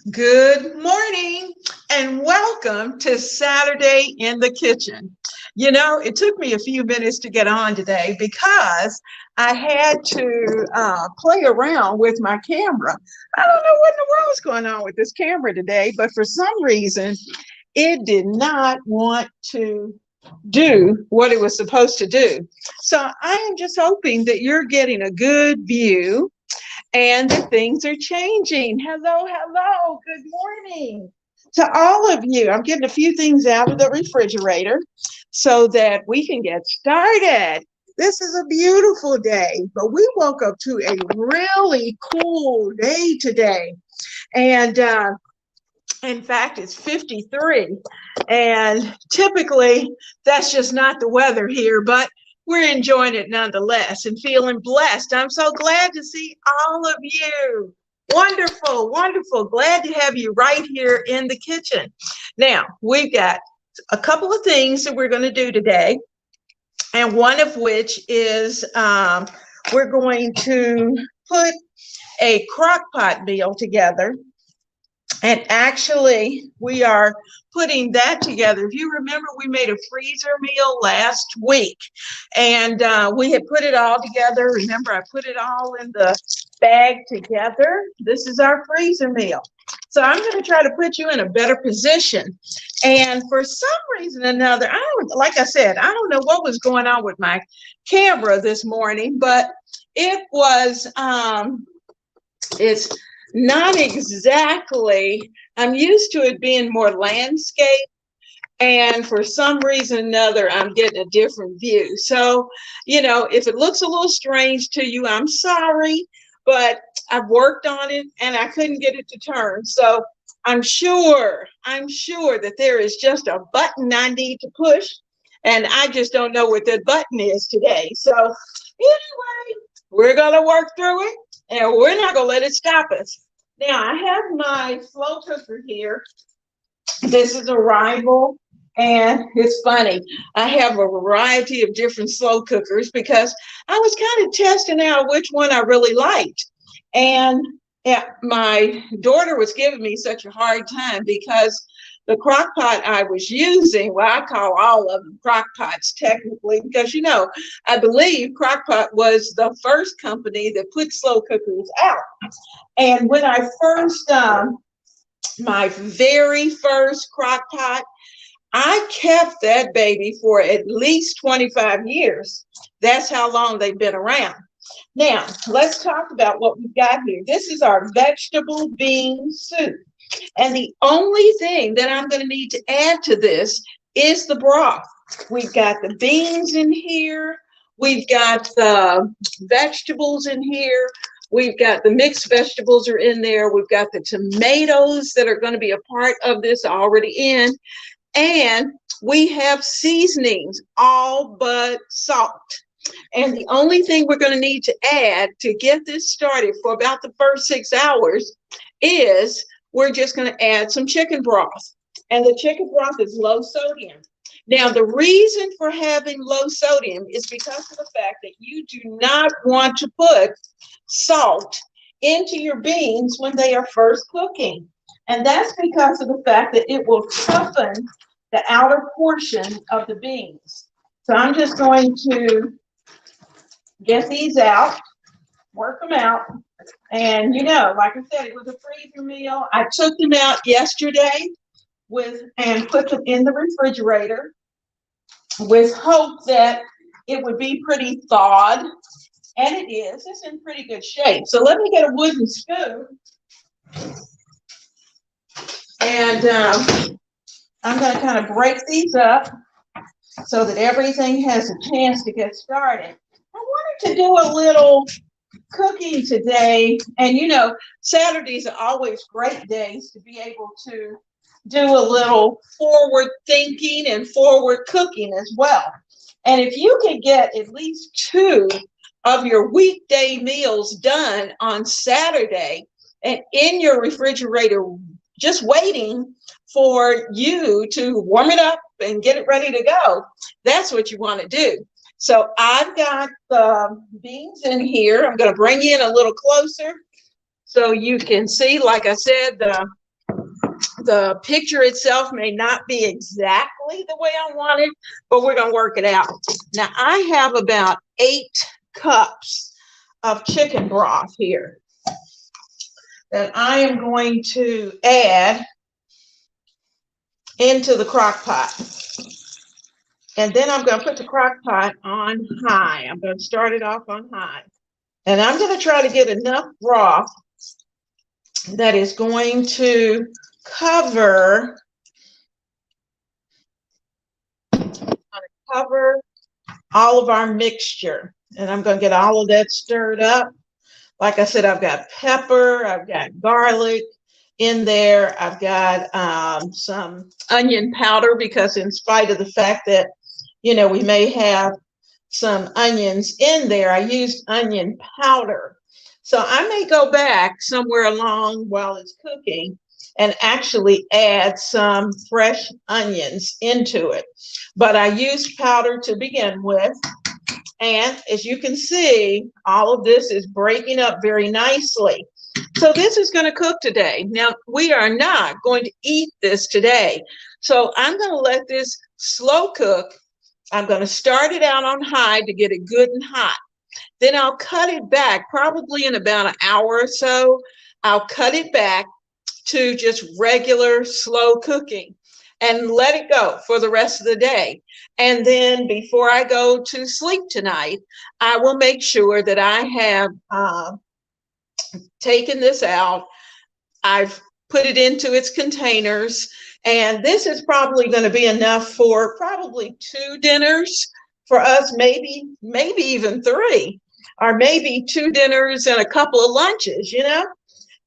Good morning and welcome to Saturday in the Kitchen. It took me a few minutes to get on today because I had to play around with my camera. I don't know what in the world is going on with this camera today, but for some reason, it did not want to do what it was supposed to do. So I am just hoping that you're getting a good view and that things are changing. Hello, good morning to all of you. I'm getting a few things out of the refrigerator so that we can get started. This is a beautiful day, but we woke up to a really cool day today. And in fact, it's 53. And typically, that's just not the weather here, but we're enjoying it nonetheless and feeling blessed. I'm so glad to see all of you. Wonderful, wonderful. Glad to have you right here in the kitchen. Now, we've got a couple of things that we're going to do today, and one of which is we're going to put a crock pot meal together. And actually, we are putting that together. If you remember, we made a freezer meal last week, and we had put it all together. Remember, I put it all in the bag together. This is our freezer meal. So I'm going to try to put you in a better position. And for some reason or another, like I said, I don't know what was going on with my camera this morning, but it was, it's not exactly, I'm used to it being more landscape, and for some reason or another, I'm getting a different view. So, if it looks a little strange to you, I'm sorry, but I've worked on it and I couldn't get it to turn. So I'm sure that there is just a button I need to push, and I just don't know what that button is today. So anyway, we're gonna work through it, and we're not going to let it stop us. Now, I have my slow cooker here. This is a rival, and it's funny. I have a variety of different slow cookers because I was kind of testing out which one I really liked. And my daughter was giving me such a hard time because the crock pot I was using, well, I call all of them crock pots technically, because, I believe crock pot was the first company that put slow cookers out. And when I first, my very first crock pot, I kept that baby for at least 25 years. That's how long they've been around. Now, let's talk about what we've got here. This is our vegetable bean soup. And the only thing that I'm going to need to add to this is the broth. We've got the beans in here. We've got the vegetables in here. We've got the mixed vegetables are in there. We've got the tomatoes that are going to be a part of this already in. And we have seasonings, all but salt. And the only thing we're going to need to add to get this started for about the first 6 hours is we're just going to add some chicken broth. And the chicken broth is low sodium. Now, the reason for having low sodium is because of the fact that you do not want to put salt into your beans when they are first cooking. And that's because of the fact that it will toughen the outer portion of the beans. So I'm just going to get these out, work them out. And like I said, it was a freezer meal. I took them out yesterday and put them in the refrigerator with hope that it would be pretty thawed. And it is. It's in pretty good shape. So let me get a wooden spoon. And I'm going to kind of break these up so that everything has a chance to get started. I wanted to do a little cooking today, and Saturdays are always great days to be able to do a little forward thinking and forward cooking as well. And if you can get at least 2 of your weekday meals done on Saturday and in your refrigerator, just waiting for you to warm it up and get it ready to go, that's what you want to do. So I've got the beans in here. I'm going to bring you in a little closer so you can see, like I said, the the picture itself may not be exactly the way I want it, but we're going to work it out. Now, I have about 8 cups of chicken broth here that I am going to add into the crock pot. And then I'm going to put the crock pot on high. I'm going to start it off on high. And I'm going to try to get enough broth that is going to cover all of our mixture. And I'm going to get all of that stirred up. Like I said, I've got pepper, I've got garlic in there. I've got some onion powder, because in spite of the fact that, you know, we may have some onions in there, I used onion powder. So I may go back somewhere along while it's cooking and actually add some fresh onions into it. But I used powder to begin with. And as you can see, all of this is breaking up very nicely. So this is going to cook today. Now, we are not going to eat this today. So I'm going to let this slow cook. I'm going to start it out on high to get it good and hot. Then I'll cut it back, probably in about an hour or so. I'll cut it back to just regular slow cooking and let it go for the rest of the day. And then before I go to sleep tonight, I will make sure that I have taken this out. I've put it into its containers, and this is probably going to be enough for probably 2 dinners for us, maybe even 3, or maybe 2 dinners and a couple of lunches, you know?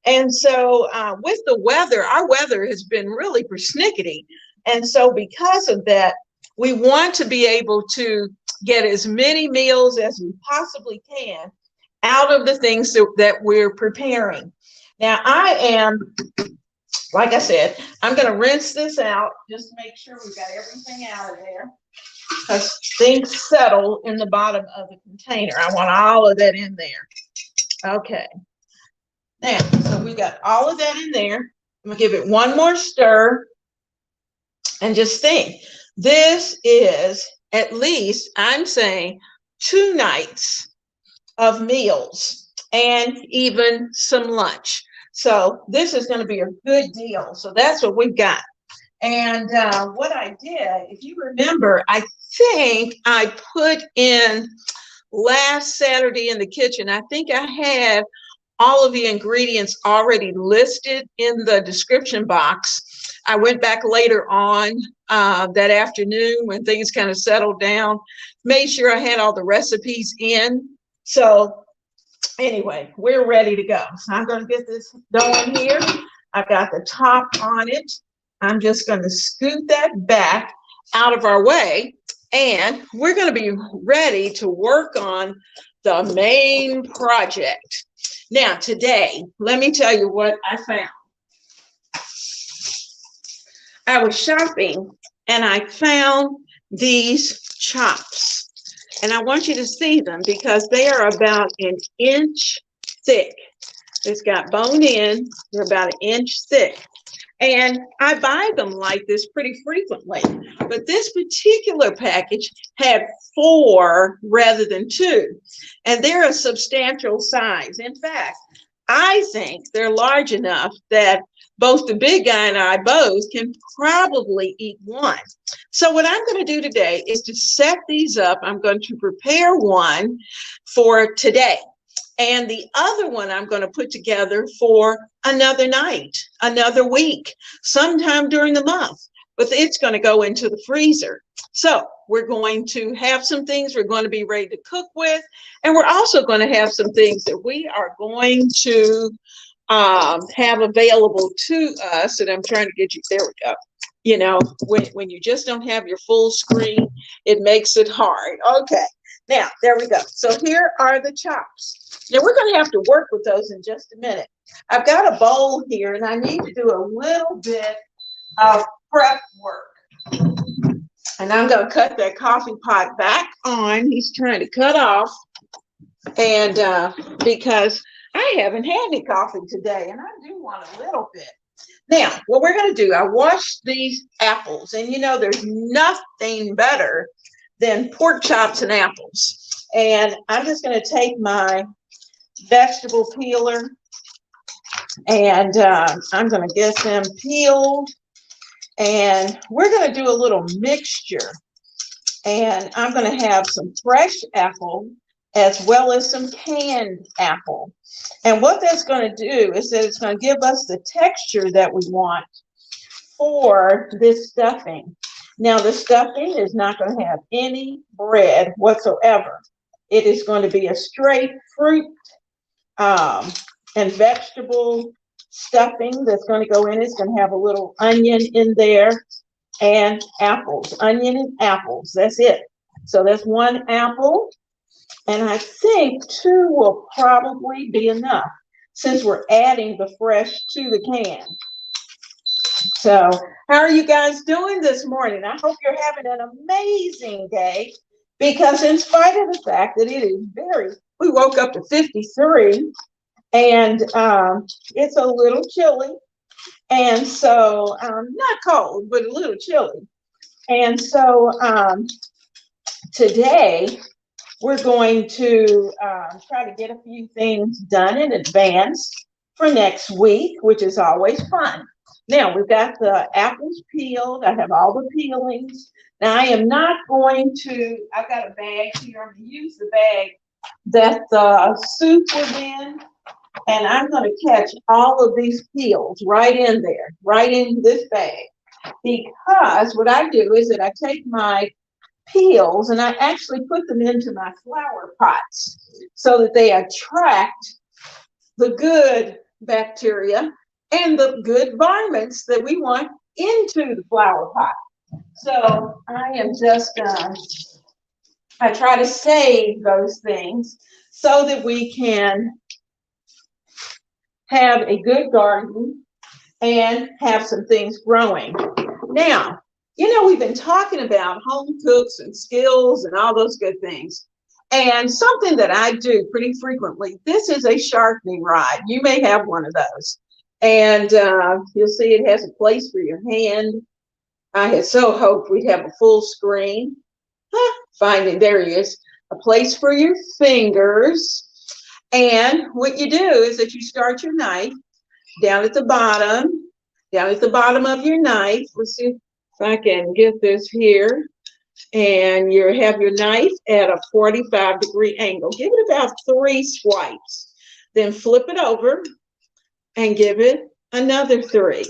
And so with the weather, our weather has been really persnickety. And so because of that, we want to be able to get as many meals as we possibly can out of the things that we're preparing. Now, I am, like I said, I'm going to rinse this out just to make sure we've got everything out of there, because things settle in the bottom of the container. I want all of that in there. Okay. Now, so we got all of that in there. I'm going to give it one more stir. And just think, this is at least, I'm saying, 2 nights of meals and even some lunch. So this is going to be a good deal. So that's what we've got. And what I did, if you remember, I think I put in last Saturday in the kitchen, I think I had all of the ingredients already listed in the description box. I went back later on that afternoon when things kind of settled down, made sure I had all the recipes in. So anyway, we're ready to go. So I'm going to get this going here. I've got the top on it. I'm just going to scoot that back out of our way, and we're going to be ready to work on the main project. Now, today, let me tell you what I found. I was shopping and I found these chops, and I want you to see them because they are about 1 inch thick. It's got bone in, they're about 1 inch thick. And I buy them like this pretty frequently, but this particular package had 4 rather than 2, and they're a substantial size. In fact, I think they're large enough that both the big guy and I both can probably eat one. So what I'm going to do today is to set these up. I'm going to prepare one for today, and the other one I'm going to put together for another night, another week, sometime during the month, but it's going to go into the freezer. So we're going to have some things we're going to be ready to cook with, and we're also going to have some things that we are going to have available to us. And I'm trying to get you, there we go. You know, when you just don't have your full screen, it makes it hard. Okay, now there we go. So here are the chops. Now we're going to have to work with those in just a minute. I've got a bowl here, and I need to do a little bit of prep work. And I'm going to cut that coffee pot back on. He's trying to cut off, and because I haven't had any coffee today, and I do want a little bit. Now, what we're going to do, I washed these apples, and you know, there's nothing better than pork chops and apples. And I'm just going to take my vegetable peeler, and I'm going to get them peeled, and we're going to do a little mixture. And I'm going to have some fresh apple as well as some canned apple. And what that's going to do is that it's going to give us the texture that we want for this stuffing. Now, the stuffing is not going to have any bread whatsoever. It is going to be a straight fruit and vegetable stuffing that's going to go in. It's going to have a little onion in there and apples, onion and apples. That's it. So that's one apple. And I think 2 will probably be enough since we're adding the fresh to the can. So how are you guys doing this morning? I hope you're having an amazing day, because in spite of the fact that it is we woke up to 53 and it's a little chilly. And so not cold, but a little chilly. And so today, we're going to try to get a few things done in advance for next week, which is always fun. Now, we've got the apples peeled. I have all the peelings. Now, I am not going to, I've got a bag here. I'm going to use the bag that the soup was in, and I'm going to catch all of these peels right in there, right in this bag. Because what I do is that I take my peels and I actually put them into my flower pots so that they attract the good bacteria and the good varmints that we want into the flower pot. So I am just, I try to save those things so that we can have a good garden and have some things growing. Now, you know, we've been talking about home cooks and skills and all those good things. And something that I do pretty frequently, this is a sharpening rod. You may have one of those. And you'll see it has a place for your hand. I had so hoped we'd have a full screen. Finding, there he is, a place for your fingers. And what you do is that you start your knife down at the bottom of your knife. Let's see if I can get this here. And you have your knife at a 45-degree angle. Give it about 3 swipes. Then flip it over and give it another 3.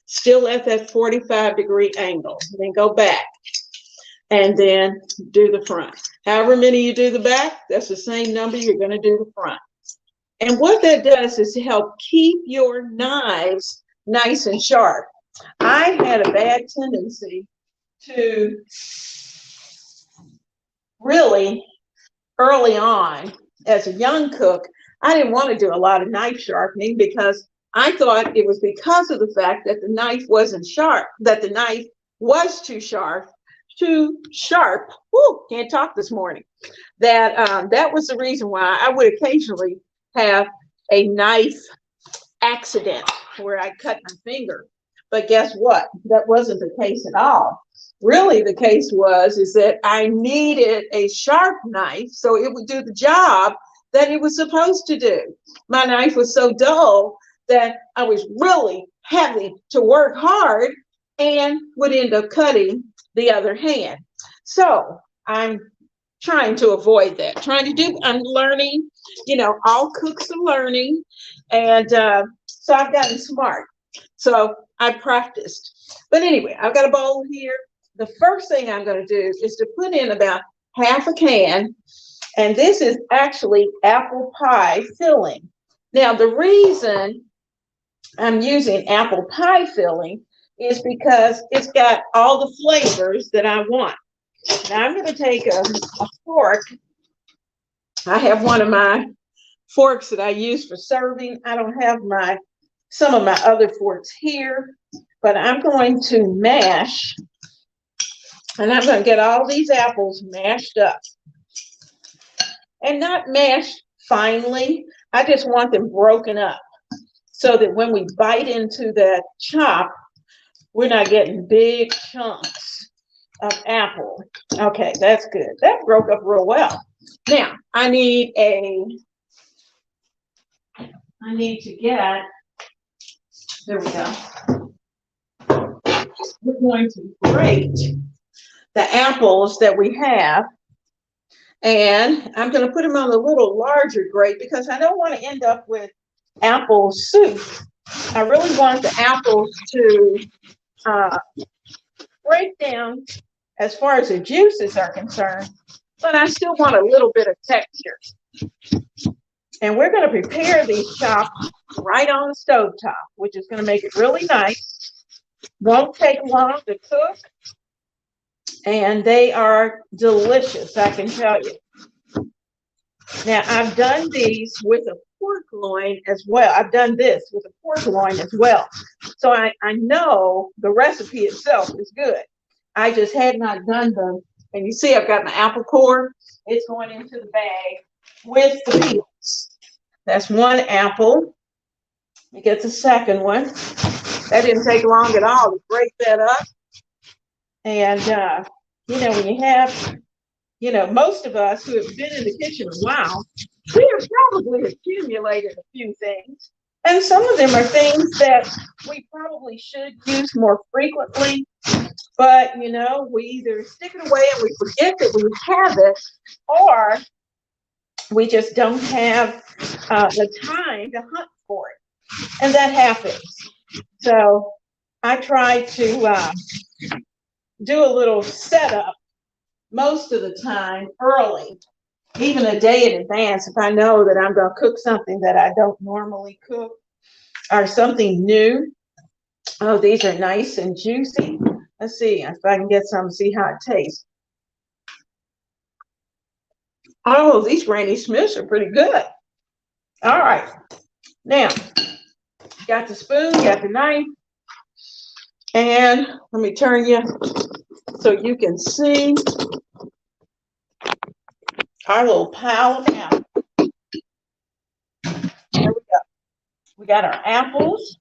Still at that 45-degree angle. Then go back. And then do the front. However many you do the back, that's the same number you're going to do the front. And what that does is to help keep your knives nice and sharp. I had a bad tendency to really early on as a young cook, I didn't want to do a lot of knife sharpening because I thought it was because of the fact that the knife wasn't sharp, that the knife was too sharp. Whoo, can't talk this morning. That was the reason why I would occasionally have a knife accident where I cut my finger. But guess what? That wasn't the case at all. Really, the case is that I needed a sharp knife so it would do the job that it was supposed to do. My knife was so dull that I was really having to work hard and would end up cutting the other hand. So I'm trying to avoid that. I'm learning, you know, all cooks are learning. And so I've gotten smart. So I practiced. But anyway, I've got a bowl here. The first thing I'm going to do is to put in about half a can. And this is actually apple pie filling. Now, the reason I'm using apple pie filling is because it's got all the flavors that I want. Now I'm going to take a fork. I have one of my forks that I use for serving. I don't have some of my other forks here, but I'm going to mash, and I'm going to get all these apples mashed up. And not mashed finely. I just want them broken up. so that when we bite into that chop, we're not getting big chunks of apple. Okay, that's good. That broke up real well. Now, I need to get, there we go. We're going to grate the apples that we have, and I'm going to put them on a little larger grate because I don't want to end up with apple soup. I really want the apples to break down as far as the juices are concerned, but I still want a little bit of texture. And we're going to prepare these chops right on the stove top, which is going to make it really nice. Won't take long to cook, and they are delicious, I can tell you. Now, I've done these with a pork loin as well. I've done this with a pork loin as well. So I know the recipe itself is good. I just had not done them. And you see I've got my apple core. It's going into the bag with the peels. That's one apple. Let me get the second one. That didn't take long at all to break that up. And, when you have, most of us who have been in the kitchen a while, we have probably accumulated a few things. And some of them are things that we probably should use more frequently. But, we either stick it away and we forget that we have it, or we just don't have the time to hunt for it. And that happens. So I try to do a little setup most of the time early, even a day in advance, if I know that I'm going to cook something that I don't normally cook or something new. Oh, these are nice and juicy. Let's see if I can get some, see how it tastes. Oh, these Granny Smiths are pretty good. All right. Now, got the spoon, got the knife. And let me turn you so you can see our little pile of apples. There we go. We got our apples.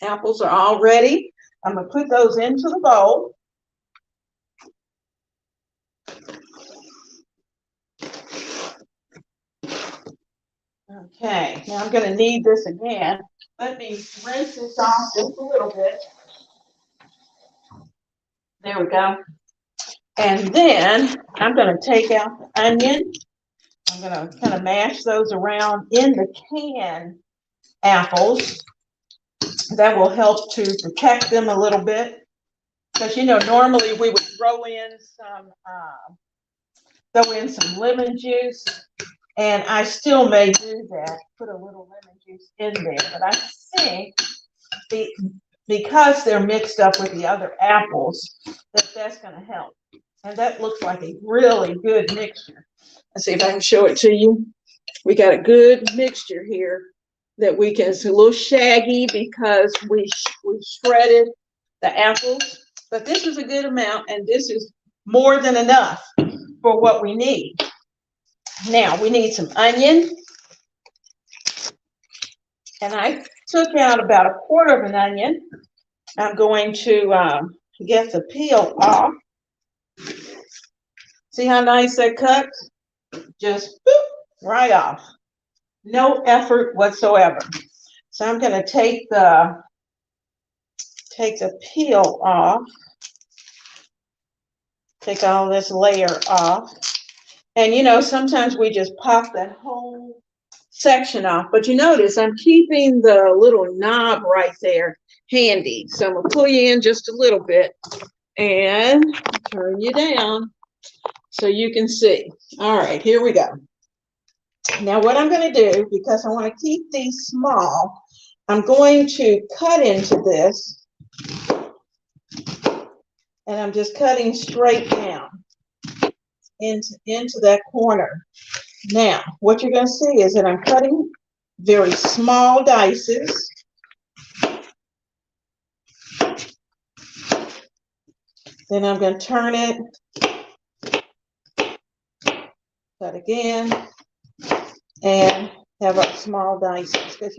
Apples are all ready. I'm going to put those into the bowl. Okay, now I'm going to need this again. Let me rinse this off just a little bit. There we go. And then I'm going to take out the onion. I'm going to kind of mash those around in the canned apples. That will help to protect them a little bit. Because, normally we would throw in some lemon juice. And I still may do that, put a little lemon juice in there. But I think because they're mixed up with the other apples, that's going to help. And that looks like a really good mixture. Let's see if I can show it to you. We got a good mixture here that we can, it's a little shaggy because we shredded the apples. But this is a good amount, and this is more than enough for what we need. Now, we need some onion. And I took out about a quarter of an onion. I'm going to get the peel off. See how nice that cuts? Just boop, right off. No effort whatsoever. So I'm going to take the peel off. Take all this layer off. And sometimes we just pop that whole section off. But you notice I'm keeping the little knob right there handy. So I'm going to pull you in just a little bit and turn you down so you can see. All right, here we go. Now what I'm going to do, because I want to keep these small, I'm going to cut into this. And I'm just cutting straight down into that corner. Now, what you're going to see is that I'm cutting very small dices. Then I'm going to turn it, cut again, and have a small dices. Because,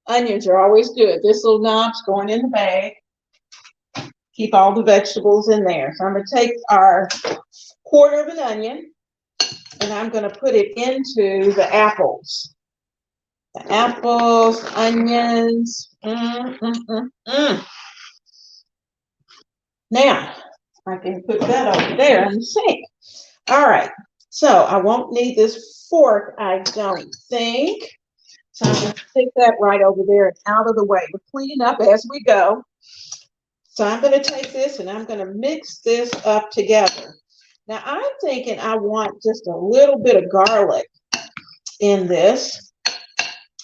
Onions are always good. This little knob's going in the bag. Keep all the vegetables in there. So I'm going to take our quarter of an onion and I'm going to put it into the apples. The apples, onions. Now, I can put that over there in the sink. All right. So I won't need this fork, I don't think. So I'm going to take that right over there and out of the way. We're cleaning up as we go. So I'm going to take this and I'm going to mix this up together. Now I'm thinking I want just a little bit of garlic in this.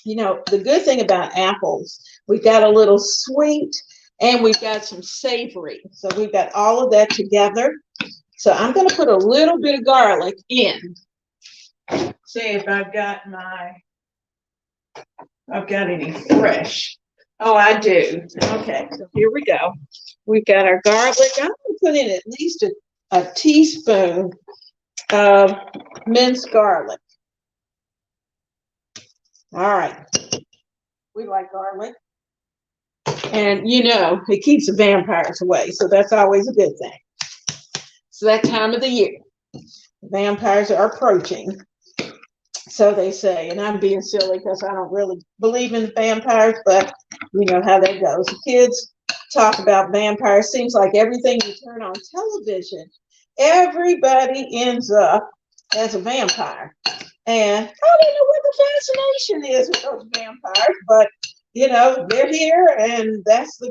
You know, the good thing about apples, we've got a little sweet and we've got some savory. So we've got all of that together. So I'm going to put a little bit of garlic in. See if I've got any fresh. Oh, I do. Okay, so here we go. We've got our garlic. I'm going to put in at least a teaspoon of minced garlic. All right. We like garlic. And, you know, it keeps the vampires away, so that's always a good thing. So that time of the year, vampires are approaching. So they say, and I'm being silly because I don't really believe in vampires, but you know how that goes. The kids talk about vampires. Seems like everything you turn on television, everybody ends up as a vampire. And I don't know what the fascination is with those vampires, but you know, they're here and that's the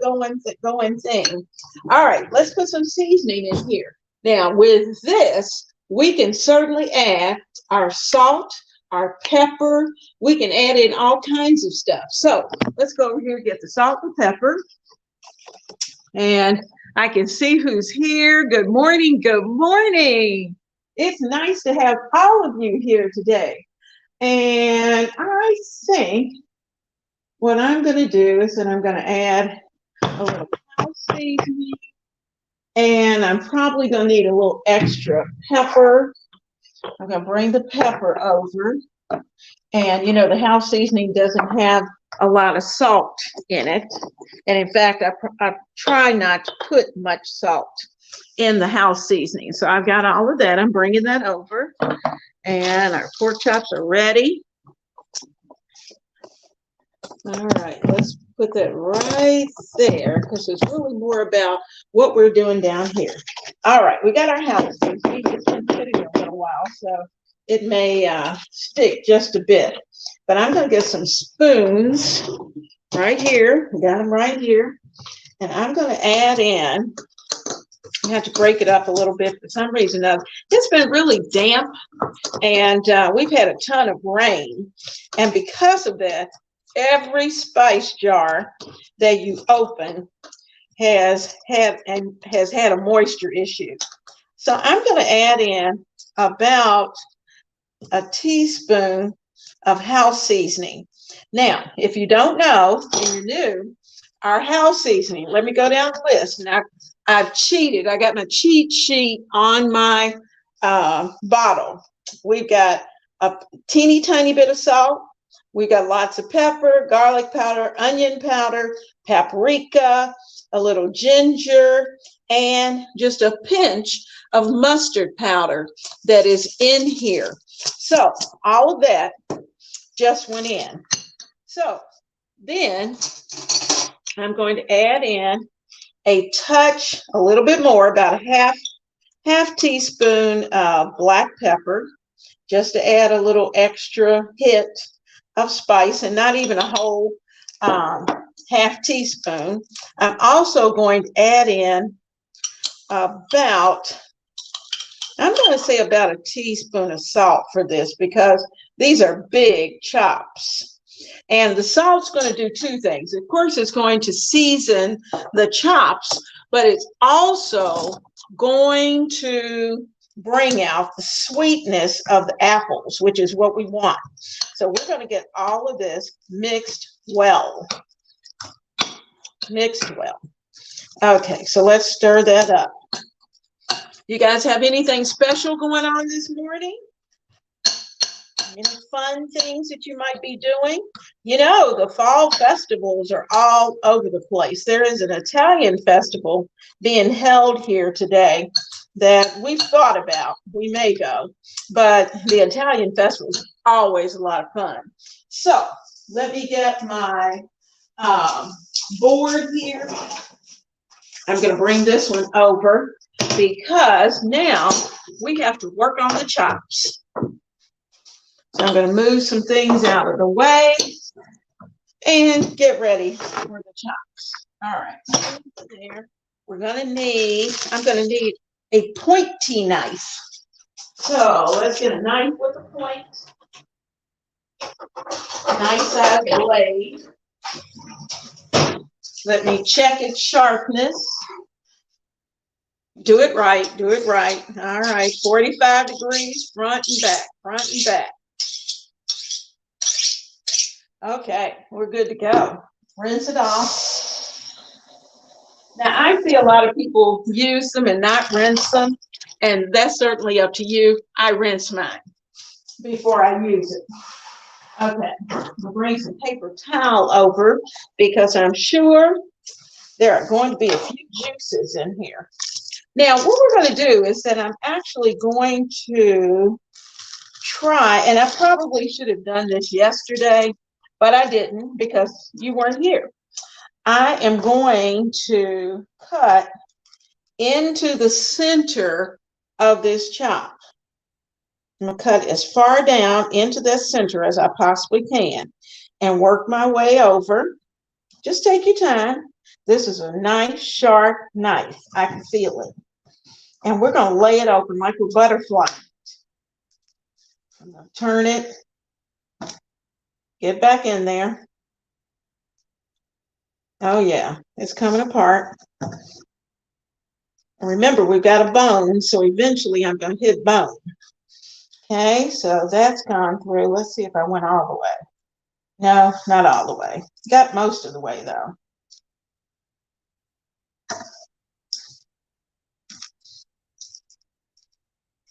going thing. All right, let's put some seasoning in here. Now with this, we can certainly add our salt, our pepper. We can add in all kinds of stuff. So let's go over here and get the salt and pepper. And I can see who's here. Good morning. Good morning. It's nice to have all of you here today. And I think what I'm going to do is that I'm going to add a little house seasoning. And I'm probably going to need a little extra pepper. I'm going to bring the pepper over. And, you know, the house seasoning doesn't have a lot of salt in it. And in fact, I try not to put much salt in the house seasoning. So I've got all of that. I'm bringing that over. And our pork chops are ready. All right, let's put that right there because it's really more about what we're doing down here. All right, we got our house seasoning. It's been sitting there a little while, so it may stick just a bit. But I'm going to get some spoons right here. We got them right here. And I'm going to add in, I have to break it up a little bit for some reason. It's been really damp, and we've had a ton of rain. And because of that, every spice jar that you open has had a moisture issue. So I'm going to add in about a teaspoon of house seasoning. Now, if you don't know and you're new, our house seasoning, let me go down the list. And I've cheated. I got my cheat sheet on my bottle. We've got a teeny tiny bit of salt. We got lots of pepper, garlic powder, onion powder, paprika, a little ginger, and just a pinch of mustard powder that is in here. So all of that just went in. So then I'm going to add in a little bit more, about a half teaspoon of black pepper, just to add a little extra hit of spice, and not even a whole half teaspoon. I'm also going to add in about a teaspoon of salt for this because these are big chops. And the salt's going to do two things. Of course, it's going to season the chops, but it's also going to bring out the sweetness of the apples, which is what we want. So we're going to get all of this mixed well. Okay, so let's stir that up. You guys have anything special going on this morning? Any fun things that you might be doing? You know, the fall festivals are all over the place. There is an Italian festival being held here today that we've thought about. We may go, but the Italian festival is always a lot of fun. So let me get my board here. I'm going to bring this one over because now we have to work on the chops. So I'm going to move some things out of the way and get ready for the chops. All right, so there. I'm going to need a pointy knife. So let's get a knife with a point. Nice size blade. Let me check its sharpness. Do it right, do it right. All right, 45 degrees, front and back, front and back. Okay, we're good to go. Rinse it off. Now, I see a lot of people use them and not rinse them, and that's certainly up to you. I rinse mine before I use it. Okay, we'll bring some paper towel over because I'm sure there are going to be a few juices in here. Now, what we're going to do is that I'm actually going to try, and I probably should have done this yesterday, but I didn't because you weren't here. I am going to cut into the center of this chop. I'm going to cut as far down into the center as I possibly can and work my way over. Just take your time. This is a nice, sharp knife. I can feel it. And we're going to lay it open like a butterfly. I'm going to turn it. Get back in there. Oh, yeah. It's coming apart. And remember, we've got a bone, so eventually I'm going to hit bone. Okay, so that's gone through. Let's see if I went all the way. No, not all the way. Got most of the way, though.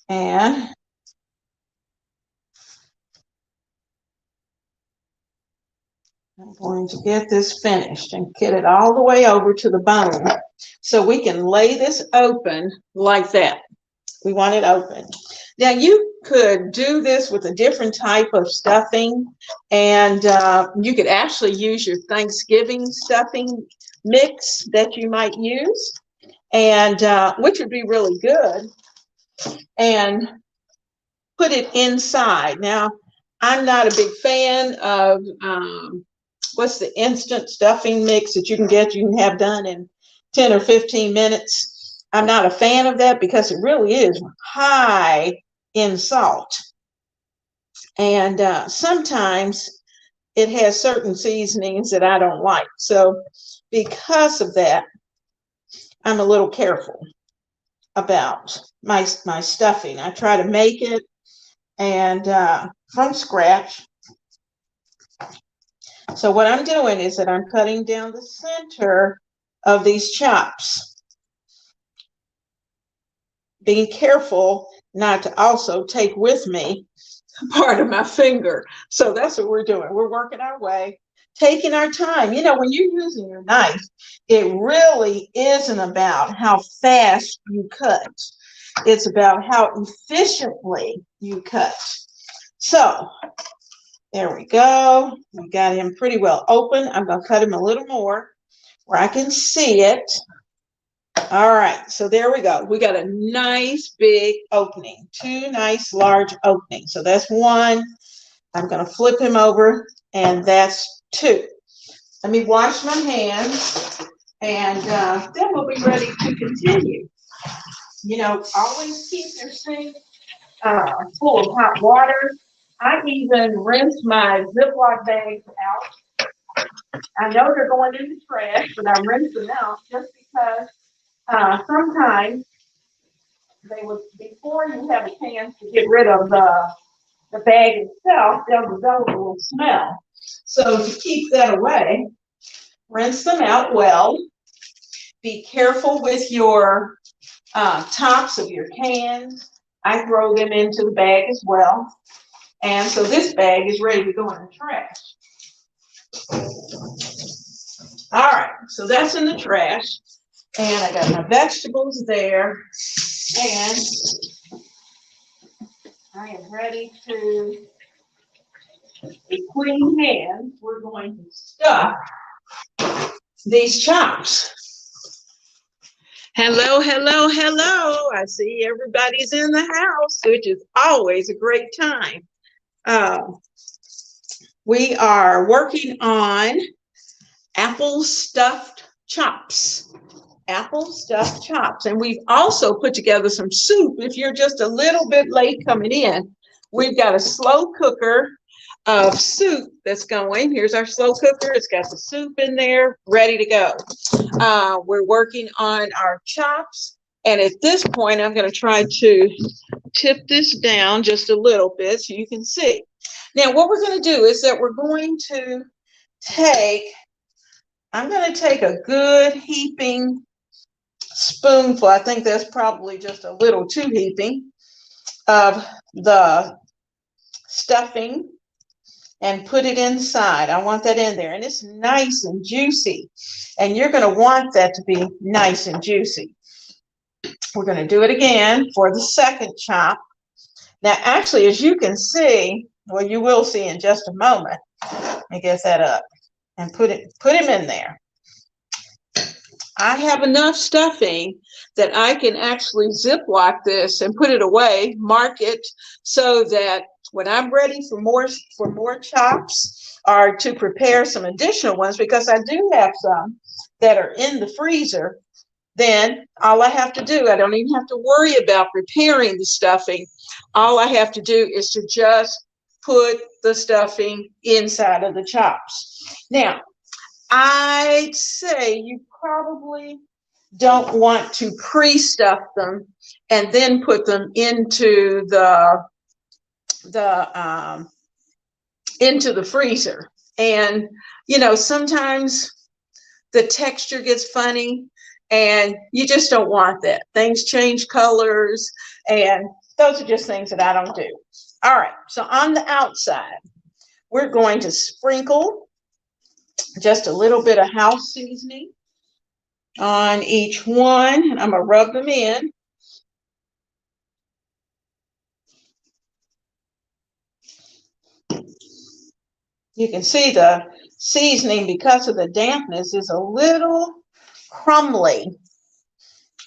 And I'm going to get this finished and get it all the way over to the bone so we can lay this open like that. We want it open. Now, you could do this with a different type of stuffing, and you could actually use your Thanksgiving stuffing mix that you might use, and which would be really good, and put it inside. Now, I'm not a big fan of what's the instant stuffing mix that you can get, you can have done in 10 or 15 minutes. I'm not a fan of that because it really is high in salt. And sometimes it has certain seasonings that I don't like. So because of that, I'm a little careful about my stuffing. I try to make it and from scratch. So what I'm doing is that I'm cutting down the center of these chops. Being careful not to also take with me part of my finger. So that's what we're doing. We're working our way, taking our time. You know, when you're using your knife, it really isn't about how fast you cut. It's about how efficiently you cut. So there we go. We got him pretty well open. I'm going to cut him a little more where I can see it. All right, so there we go. We got a nice big opening, two nice large openings. So that's one. I'm going to flip him over, and that's two. Let me wash my hands, and then we'll be ready to continue. You know, always keep your sink full of hot water. I even rinse my Ziploc bags out. I know they're going in the trash, but I rinse them out just because sometimes they would, before you have a chance to get rid of the bag itself, they'll develop a little smell. So to keep that away, rinse them out well. Be careful with your tops of your cans. I throw them into the bag as well. And so this bag is ready to go in the trash. All right, so that's in the trash. And I got my vegetables there. And I am ready to, with clean hands, we're going to stuff these chops. Hello, hello, hello. I see everybody's in the house, which is always a great time. We are working on apple stuffed chops. Apple stuffed chops. And we've also put together some soup. If you're just a little bit late coming in, we've got a slow cooker of soup that's going. Here's our slow cooker. It's got the soup in there, ready to go. We're working on our chops. And at this point, I'm going to try to tip this down just a little bit so you can see. Now, what we're going to do is that we're going to I'm going to take a good heaping spoonful. I think that's probably just a little too heaping of the stuffing and put it inside. I want that in there, and it's nice and juicy, and you're going to want that to be nice and juicy. We're going to do it again for the second chop. Now, actually, as you can see, well, you will see in just a moment. Let me get that up and put him in there. I have enough stuffing that I can actually Ziploc this and put it away, mark it, so that when I'm ready for more chops or to prepare some additional ones, because I do have some that are in the freezer, then all I have to do, I don't even have to worry about preparing the stuffing. All I have to do is to just put the stuffing inside of the chops. Now, I'd say you probably don't want to pre-stuff them and then put them into the freezer. And you know, sometimes the texture gets funny and you just don't want that. Things change colors, and those are just things that I don't do. All right, so on the outside, we're going to sprinkle just a little bit of house seasoning on each one, and I'm gonna rub them in. You can see the seasoning, because of the dampness, is a little crumbly,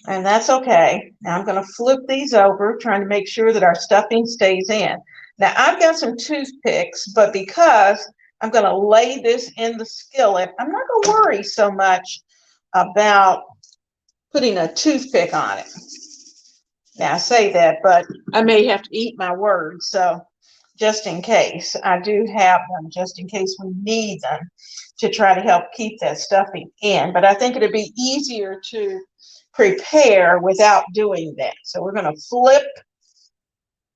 and that's okay. Now I'm going to flip these over, trying to make sure that our stuffing stays in. Now I've got some toothpicks, but because I'm going to lay this in the skillet, I'm not going to worry so much about putting a toothpick on it. Now I say that, but I may have to eat my words, so just in case, I do have them, just in case we need them to try to help keep that stuffing in. But I think it'd be easier to prepare without doing that. So we're going to flip.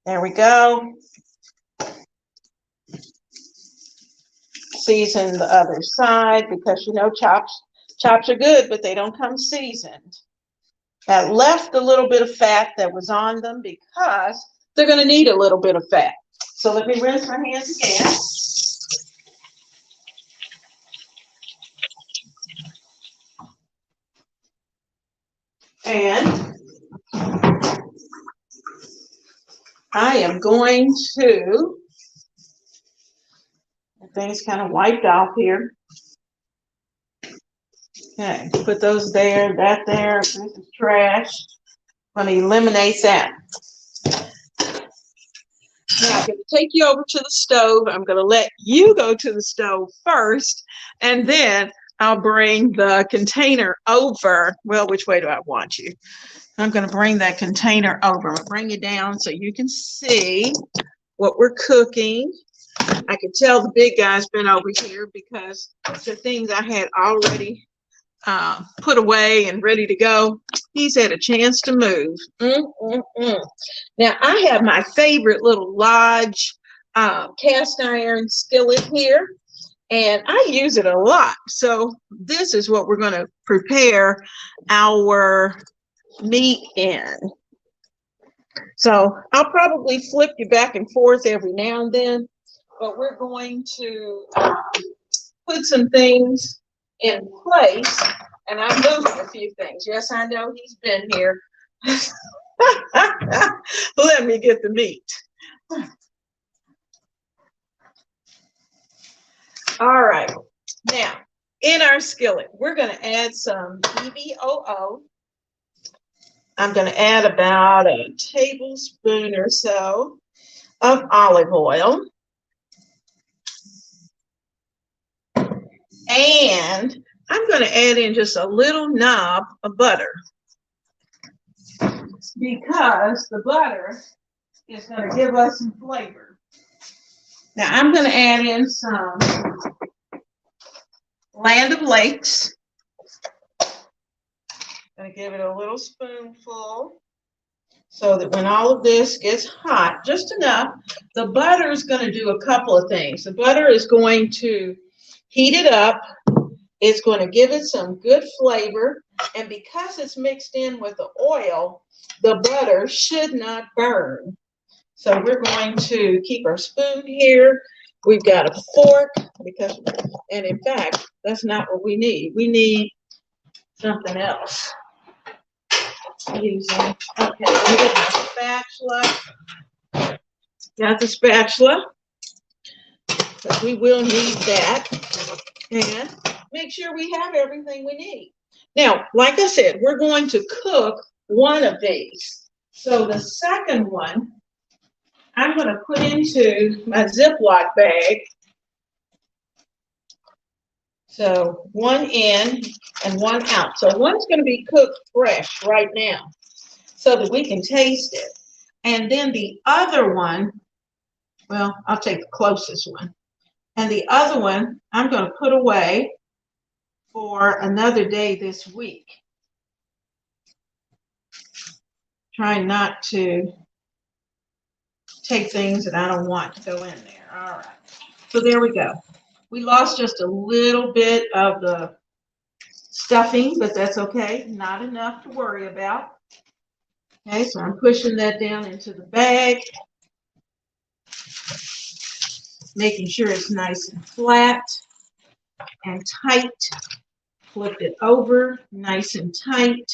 There we go. Season the other side, because you know chops are good, but they don't come seasoned. I left a little bit of fat that was on them because they're going to need a little bit of fat. So let me rinse my hands again. And I am going to, things kind of wiped off here. Okay, put those there, that there. This is trash. I'm going to eliminate that. Now I'm going to take you over to the stove. I'm going to let you go to the stove first, and then I'll bring the container over. Well, which way do I want you? I'm going to bring that container over. I'll bring you down so you can see what we're cooking. I can tell the big guy's been over here because the things I had already put away and ready to go, he's had a chance to move. Now I have my favorite little Lodge cast iron skillet here, and I use it a lot. So this is what we're going to prepare our meat in. So I'll probably flip you back and forth every now and then, but we're going to put some things in place, and I'm moving a few things. Yes, I know he's been here. Let me get the meat. All right. Now, in our skillet, we're going to add some EVOO. I'm going to add about a tablespoon or so of olive oil. And I'm going to add in just a little knob of butter, because the butter is going to give us some flavor. Now I'm going to add in some Land of Lakes. Going to give it a little spoonful so that when all of this gets hot, just enough, the butter is going to do a couple of things. The butter is going to heat it up. It's going to give it some good flavor. And because it's mixed in with the oil, the butter should not burn. So we're going to keep our spoon here. We've got a fork, and in fact, that's not what we need. We need something else. Okay, let me get my spatula. Got the spatula, because we will need that. And make sure we have everything we need. Now, like I said, we're going to cook one of these. So the second one, I'm going to put into my Ziploc bag. So one in and one out. So one's going to be cooked fresh right now so that we can taste it. And then the other one, well, I'll take the closest one. And the other one, I'm going to put away for another day this week. Trying not to take things that I don't want to go in there. All right. So there we go. We lost just a little bit of the stuffing, but that's okay. Not enough to worry about. Okay, so I'm pushing that down into the bag, making sure it's nice and flat and tight. Flip it over, nice and tight.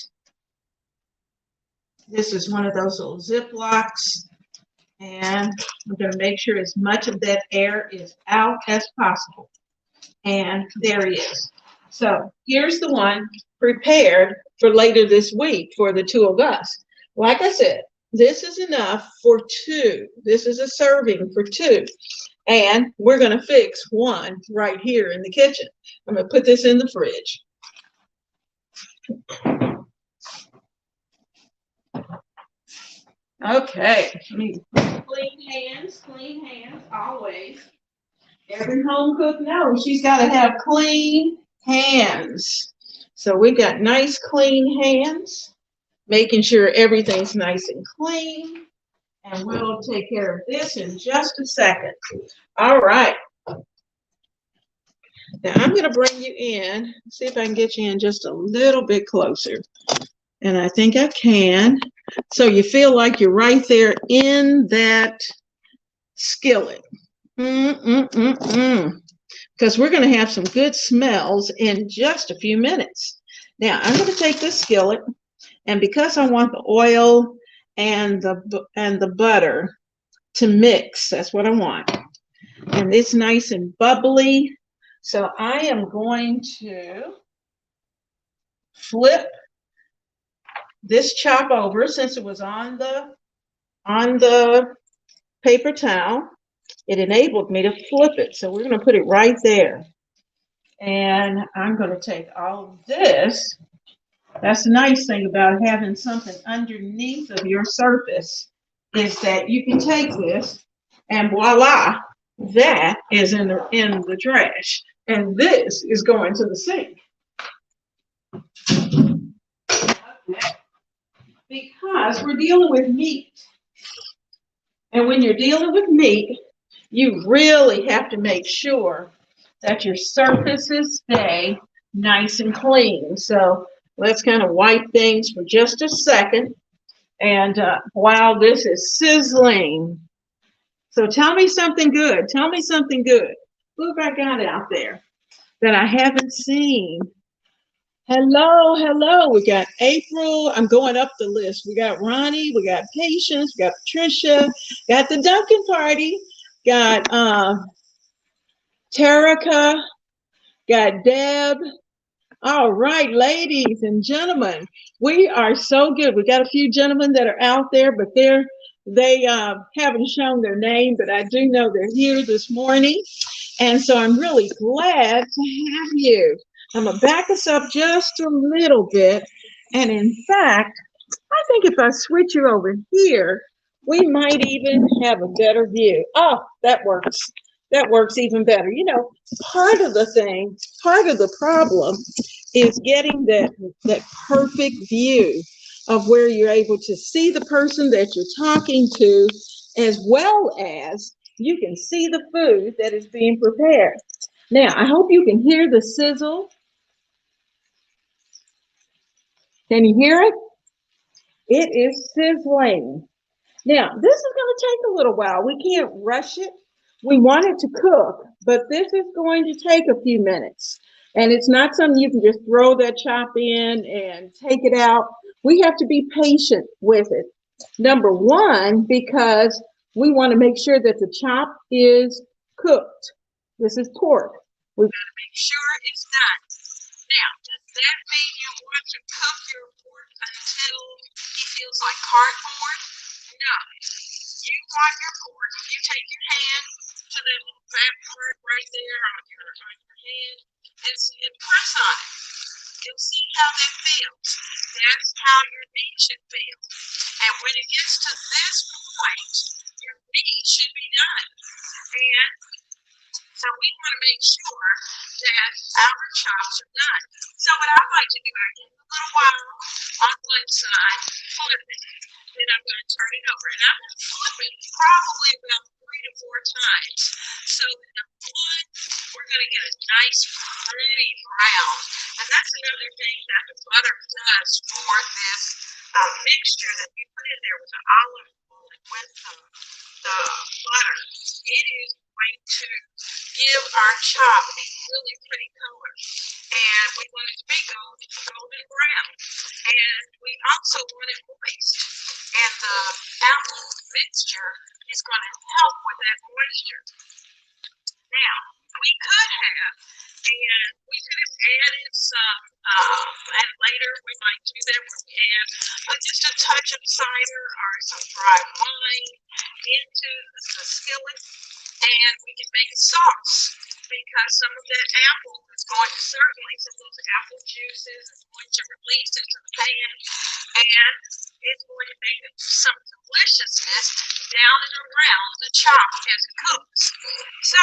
This is one of those little Ziplocs, and I'm going to make sure as much of that air is out as possible. And there he is. So here's the one prepared for later this week for the two of us. Like I said, this is enough for two. This is a serving for two. And we're going to fix one right here in the kitchen. I'm going to put this in the fridge. Okay, clean hands, always. Every home cook knows she's got to have clean hands. So we got nice clean hands, making sure everything's nice and clean. And we'll take care of this in just a second. All right. Now I'm going to bring you in, see if I can get you in just a little bit closer. And I think I can. So you feel like you're right there in that skillet. Because we're going to have some good smells in just a few minutes. Now I'm going to take this skillet, and because I want the oil and the butter to mix, that's what I want. And it's nice and bubbly. So I am going to flip this chop over, since it was on the paper towel. It enabled me to flip it. So we're going to put it right there. And I'm going to take all of this. That's the nice thing about having something underneath of your surface, is that you can take this and voila, that is in the trash. And this is going to the sink. Okay. Because we're dealing with meat. And when you're dealing with meat, you really have to make sure that your surfaces stay nice and clean. So let's kind of wipe things for just a second. And wow, this is sizzling. So tell me something good. Tell me something good. Who have I got out there that I haven't seen? Hello, hello. We got April. I'm going up the list. We got Ronnie. We got Patience. We got Patricia. Got the Duncan party. Got Terica. Got Deb. All right, ladies and gentlemen, we are so good. We got a few gentlemen that are out there, but they haven't shown their name, but I do know they're here this morning. And so I'm really glad to have you. I'm going to back us up just a little bit. And in fact, I think if I switch you over here, we might even have a better view. Oh, that works. That works even better. You know, part of the problem is getting that perfect view of where you're able to see the person that you're talking to, as well as you can see the food that is being prepared. Now, I hope you can hear the sizzle. Can you hear it? It is sizzling. Now, this is going to take a little while. We can't rush it. We want it to cook, but this is going to take a few minutes. And it's not something you can just throw that chop in and take it out. We have to be patient with it. Number one, because we want to make sure that the chop is cooked. This is pork. We've got to make sure it's done. Now, does that mean you want to cook your pork until it feels like cardboard? No. You want your pork, you take your hand to that little fat part right there on your hand and press on it. You'll see how that feels. That's how your meat should feel. And when it gets to this point, your meat should be done. And so we want to make sure that our chops are done. So what I like to do, I give it a little while on one side, flip it. Then I'm going to turn it over. And I'm going to flip it probably about 3 to 4 times. So number one, we're going to get a nice, pretty brown. And that's another thing that the butter does for this mixture that you put in there with the olive oil and with the butter. It is going to give our chop a really pretty color. And we want it to be golden brown. And we also want it moist. And the apple mixture is going to help with that moisture. Now, we could have added some, and later we might do that, we add just a touch of cider or some dry wine into the skillet, and we can make a sauce because some of that apple is going to certainly, some of those apple juices is going to release into the pan, and it's going to make some deliciousness down and around the chop as it cooks. So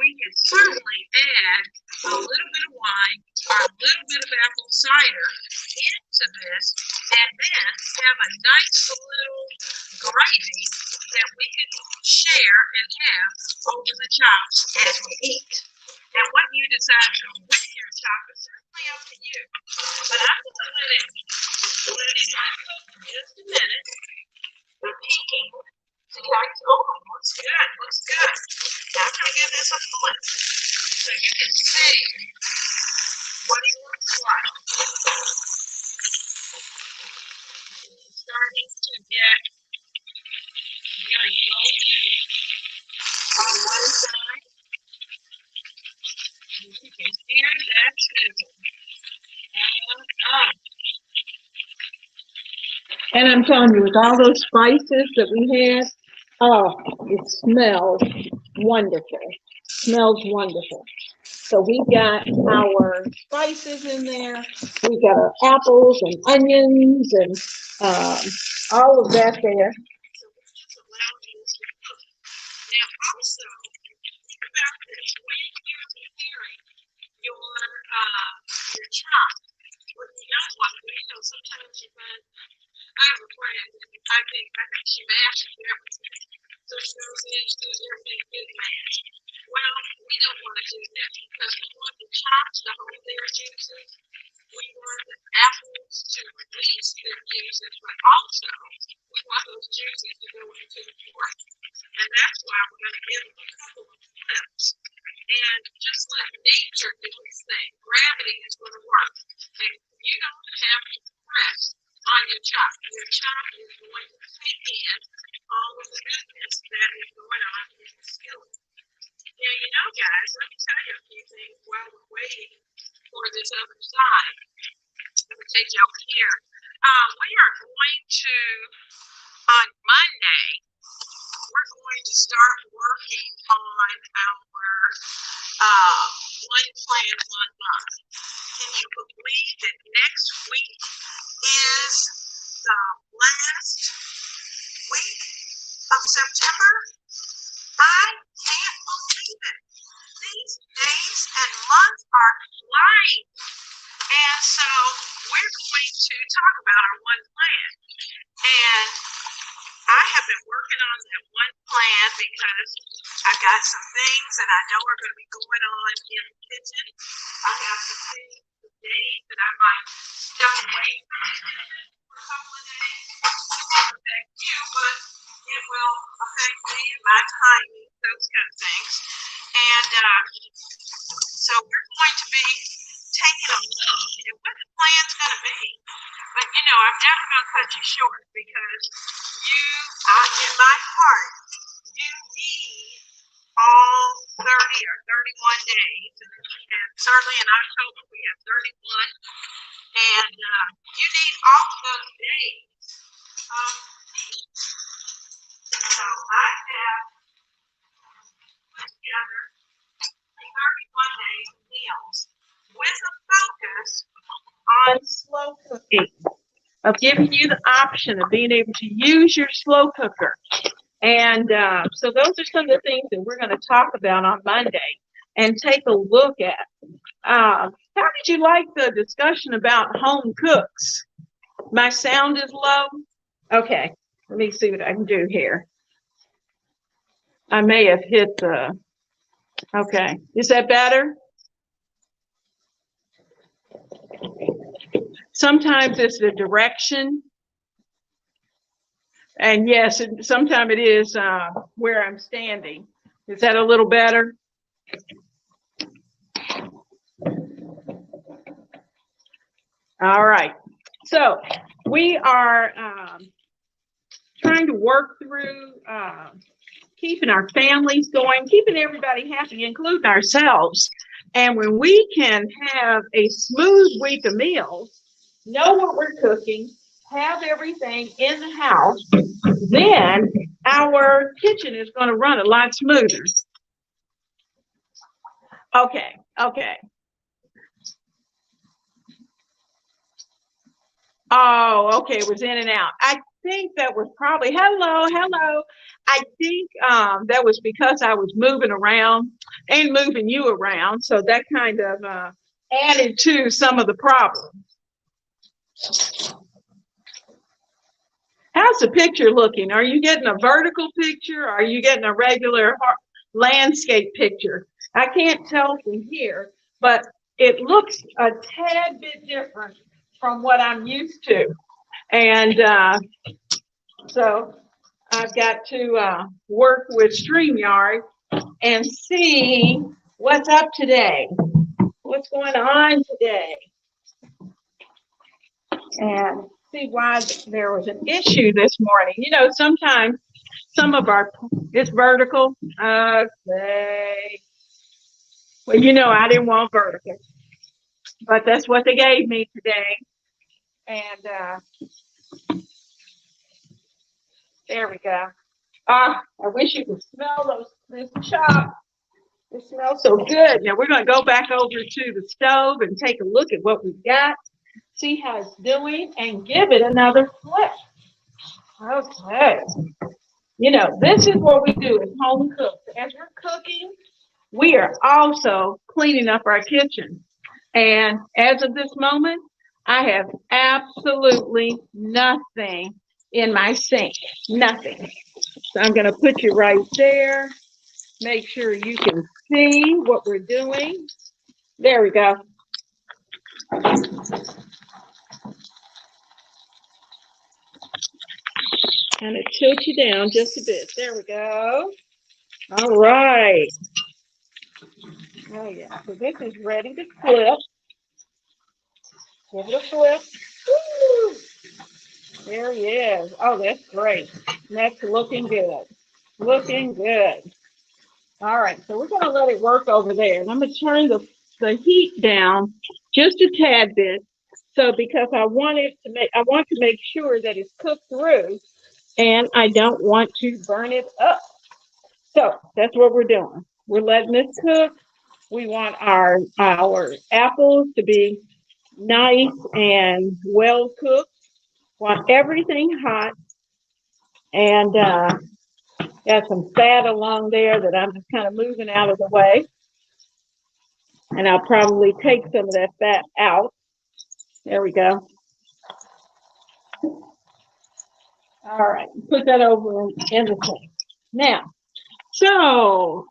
we can certainly add a little bit of wine or a little bit of apple cider into this, and then have a nice little gravy that we can share and have over the chops as we eat. And what you decide to do with your chop is certainly up to you. But I'm going to let it cook for just a minute. We're peeking. See how it's, oh, looks good, looks good. Now I'm going to give this a flip so you can see what it looks like. It's starting to get really golden on one side. You can hear that sizzle. And I'm telling you, with all those spices that we had, oh, it smells wonderful. Smells wonderful. So we got our spices in there. We got our apples and onions and all of that there. So we just allow these to cook. Now also, think about this. When you're preparing your chop, what you don't want to do, you know, sometimes you find, I have a friend, I think she mashes everything. So she goes in, she does everything getting mashed. Well, we don't want to do that because we want the chops to hold their juices. We want the apples to to release the juices, but also we want those juices to go into the pork. And that's why we're going to give them a couple of flips and just let nature do its thing. Gravity is going to work. And you don't have to press on your chop. Your chop is going to take in all of the goodness that is going on in the skillet. Yeah, you know, guys, let me tell you a few things while we're waiting for this other side. Let me take you over here. We are going to, on Monday, we're going to start working on our one plan, one month. Can you believe that next week is the last week of September? I can't believe it. These days and months are flying. And so we're going to talk about our one plan. And I have been working on that one plan because I've got some things that I know are going to be going on in the kitchen. I have some things today that I might step away from the kitchen for a couple of days. It won't affect you, but it will affect me and my timing, those kind of things. And so we're going to be taking a look at what the plan's going to be. But, you know, I'm never going to cut you short because you, in my heart, you need all 30 or 31 days. And certainly in October, we have 31. And you need all of those days of peace. So I have put together 31 days of meals with a focus on slow cooking, of giving you the option of being able to use your slow cooker. And so those are some of the things that we're going to talk about on Monday and take a look at. How did you like the discussion about home cooks? My sound is low. Okay, let me see what I can do here. I may have hit the, okay, is that better? Sometimes it's the direction. And yes, sometimes it is where I'm standing. Is that a little better? All right. So we are trying to work through keeping our families going, keeping everybody happy, including ourselves. And when we can have a smooth week of meals, know what we're cooking, have everything in the house, then our kitchen is going to run a lot smoother. Okay. Oh, okay, it was in and out. I think that was probably, hello. I think that was because I was moving around and moving you around. So that kind of added to some of the problems. How's the picture looking? Are you getting a vertical picture? Or are you getting a regular landscape picture? I can't tell from here, but it looks a tad bit different from what I'm used to. And so I've got to work with StreamYard and see what's up today. What's going on today? And see why there was an issue this morning. You know, sometimes some of our, it's vertical. Okay. Well, you know, I didn't want vertical, but that's what they gave me today. And there we go. I wish you could smell this chop. It smells so good. Now we're going to go back over to the stove and take a look at what we've got, see how it's doing, and give it another flip. Okay. You know, this is what we do as home cooks. As we're cooking, we are also cleaning up our kitchen. And as of this moment, I have absolutely nothing in my sink. Nothing. So I'm going to put you right there. Make sure you can see what we're doing. There we go. Kind of tilt you down just a bit. There we go. All right. Oh, yeah. So this is ready to flip. Give it a flip. Woo! There he is. Oh, that's great. That's looking good. Looking good. All right. So we're going to let it work over there. And I'm going to turn the heat down just a tad bit. So because I want to make sure that it's cooked through, and I don't want to burn it up. So that's what we're doing. We're letting this cook. We want our apples to be nice and well cooked. Want everything hot. And got some fat along there that I'm just kind of moving out of the way. And I'll probably take some of that fat out. There we go. All right, put that over in the sink. Now, so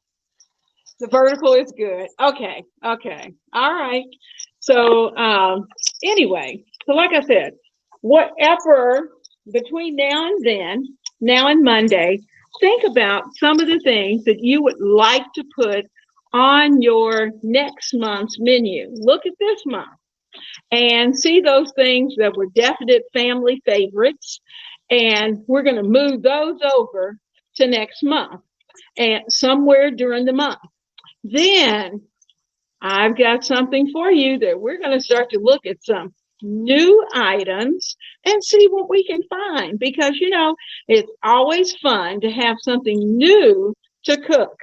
the vertical is good. Okay. All right. So anyway, so like I said, whatever between now and Monday, think about some of the things that you would like to put on your next month's menu. Look at this month and see those things that were definite family favorites. And we're going to move those over to next month and somewhere during the month. Then I've got something for you that we're going to start to look at some new items and see what we can find, because it's always fun to have something new to cook,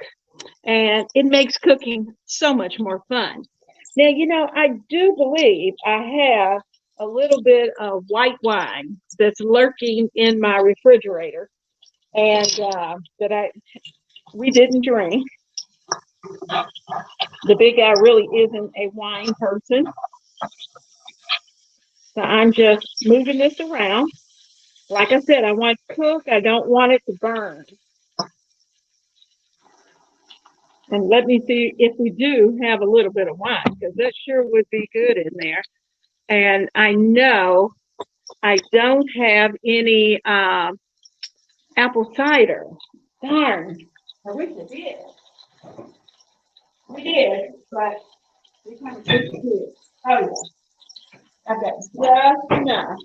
and it makes cooking so much more fun. Now, I do believe I have a little bit of white wine that's lurking in my refrigerator, and that we didn't drink. The big guy really isn't a wine person. So I'm just moving this around. Like I said, I want to cook. I don't want it to burn. And let me see if we do have a little bit of wine, because that sure would be good in there. And I know I don't have any apple cider. Darn. I wish I did. We did, but we kind of disappeared. Oh, yeah. I've got just enough.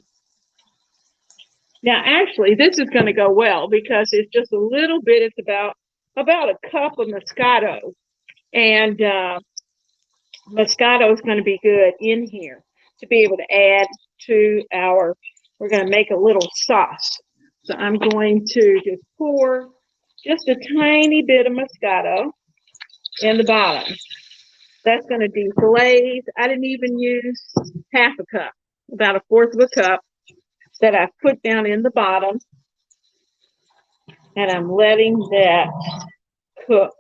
Now, actually, this is going to go well because it's just a little bit. It's about a cup of Moscato. And Moscato is going to be good in here to be able to add to we're going to make a little sauce. So I'm going to just pour just a tiny bit of Moscato in the bottom. That's going to deglaze. I didn't even use half a cup, about a fourth of a cup that I put down in the bottom. And I'm letting that cook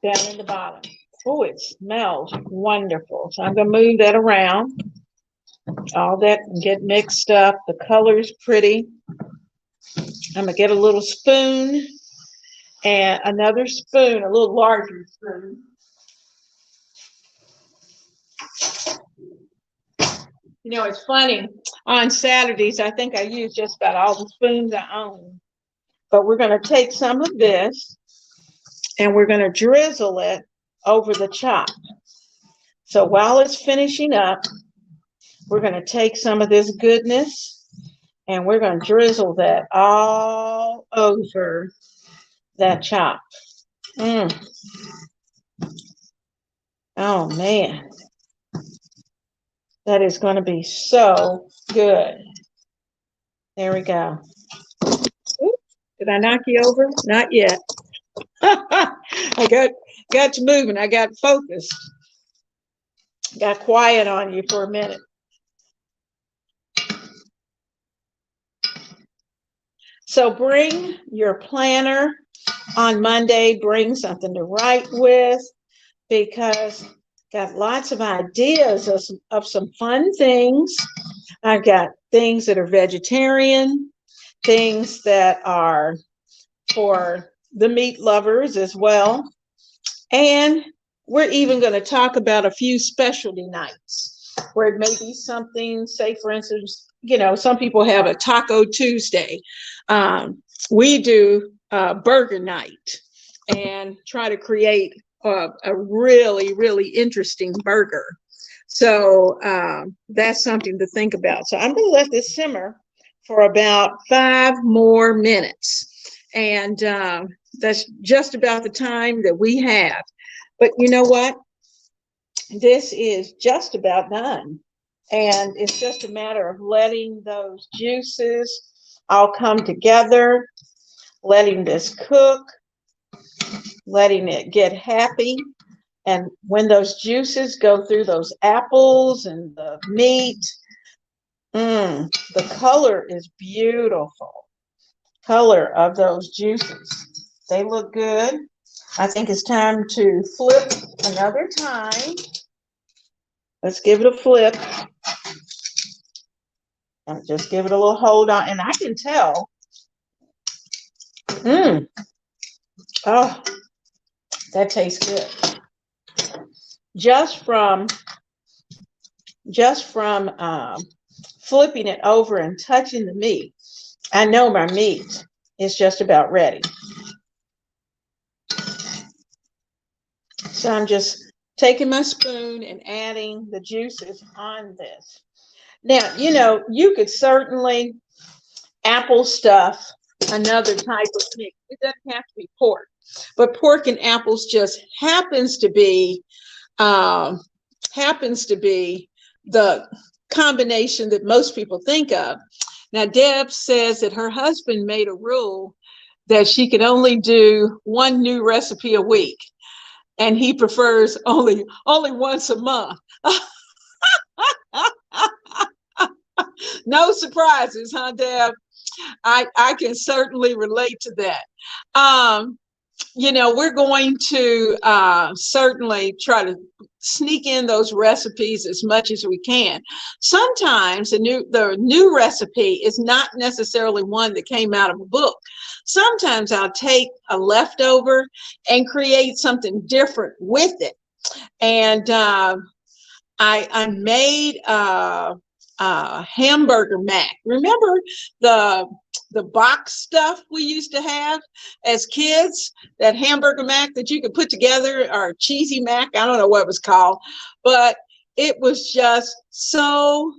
down in the bottom. Oh, it smells wonderful. So I'm going to move that around. All that can get mixed up. The color's pretty. I'm going to get a little spoon and another spoon, a little larger spoon. It's funny. On Saturdays, I think I use just about all the spoons I own. But we're going to take some of this and we're going to drizzle it over the chop. So while it's finishing up, we're going to take some of this goodness and we're going to drizzle that all over that chop. Oh, man. That is going to be so good. There we go. Oops, did I knock you over? Not yet. I got you moving. I got focused. Got quiet on you for a minute. So bring your planner on Monday. Bring something to write with, because got lots of ideas of some fun things. I've got things that are vegetarian, things that are for the meat lovers as well. And we're even going to talk about a few specialty nights. where it may be something, say for instance, some people have a Taco Tuesday. We do burger night and try to create a really, really interesting burger. So that's something to think about. So I'm going to let this simmer for about 5 more minutes. And that's just about the time that we have. But you know what? This is just about done. And it's just a matter of letting those juices all come together, letting this cook, letting it get happy. And when those juices go through those apples and the meat, the color is beautiful. Color of those juices. They look good. I think it's time to flip another time. Let's give it a flip. And just give it a little hold on. And I can tell. Oh, that tastes good. Just from flipping it over and touching the meat, I know my meat is just about ready. So I'm just taking my spoon and adding the juices on this. Now, you could certainly apple stuff another type of meat. It doesn't have to be pork, but pork and apples just happens to be the combination that most people think of. Now, Deb says that her husband made a rule that she could only do one new recipe a week, and he prefers only once a month. No surprises, huh, Deb? I can certainly relate to that. We're going to certainly try to sneak in those recipes as much as we can. Sometimes the new recipe is not necessarily one that came out of a book. Sometimes I'll take a leftover and create something different with it. And I made hamburger mac. Remember the box stuff we used to have as kids, that hamburger mac that you could put together, or cheesy mac, I don't know what it was called, but it was just so,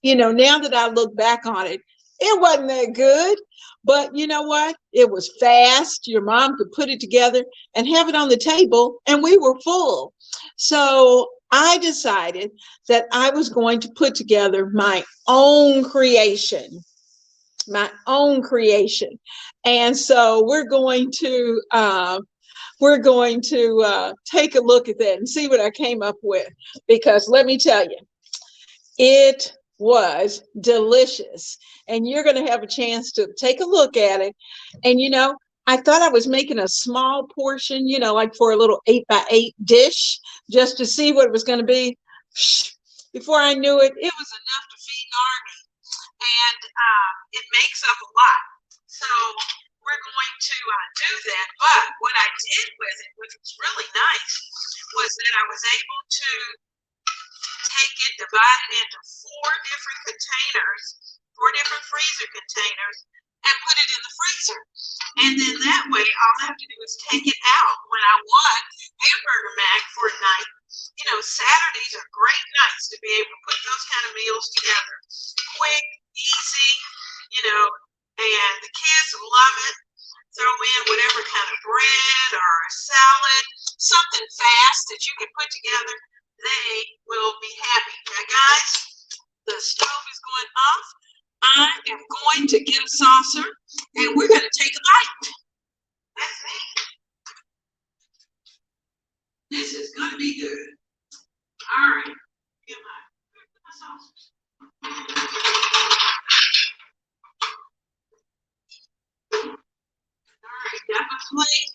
now that I look back on it, it wasn't that good, but you know what? It was fast. Your mom could put it together and have it on the table, and we were full. So I decided that I was going to put together my own creation. And so we're going to take a look at that and see what I came up with, because let me tell you, it was delicious. And you're going to have a chance to take a look at it. And I thought I was making a small portion, like for a little 8x8 dish, just to see what it was going to be. Before I knew it, it was enough to feed an army. And it makes up a lot. So we're going to do that. But what I did with it, which was really nice, was that I was able to take it, divide it into 4 different containers, 4 different freezer containers, and put it in the freezer. And then that way, all I have to do is take it out when I want hamburger mac for a night. Saturdays are great nights to be able to put those kind of meals together. Quick, easy, and the kids love it. Throw in whatever kind of bread or a salad, something fast that you can put together. They will be happy. Now, guys, the stove is going off. I am going to get a saucer, and we're going to take a bite. That's me. This is going to be good. All right. Get my saucers. All right, got my plate.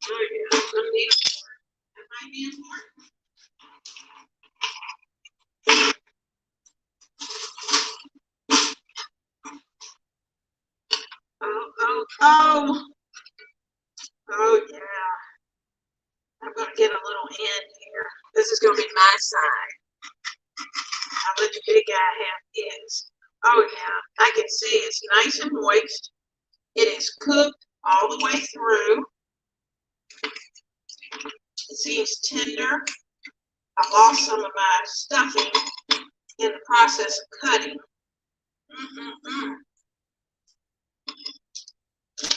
Oh, yeah, I'm need a fork. That might be important. Oh, yeah. I'm going to get is going to be my side. I'll let the big guy have his. Oh, yeah. I can see it's nice and moist. It is cooked all the way through. See, it's tender. I lost some of my stuffing in the process of cutting.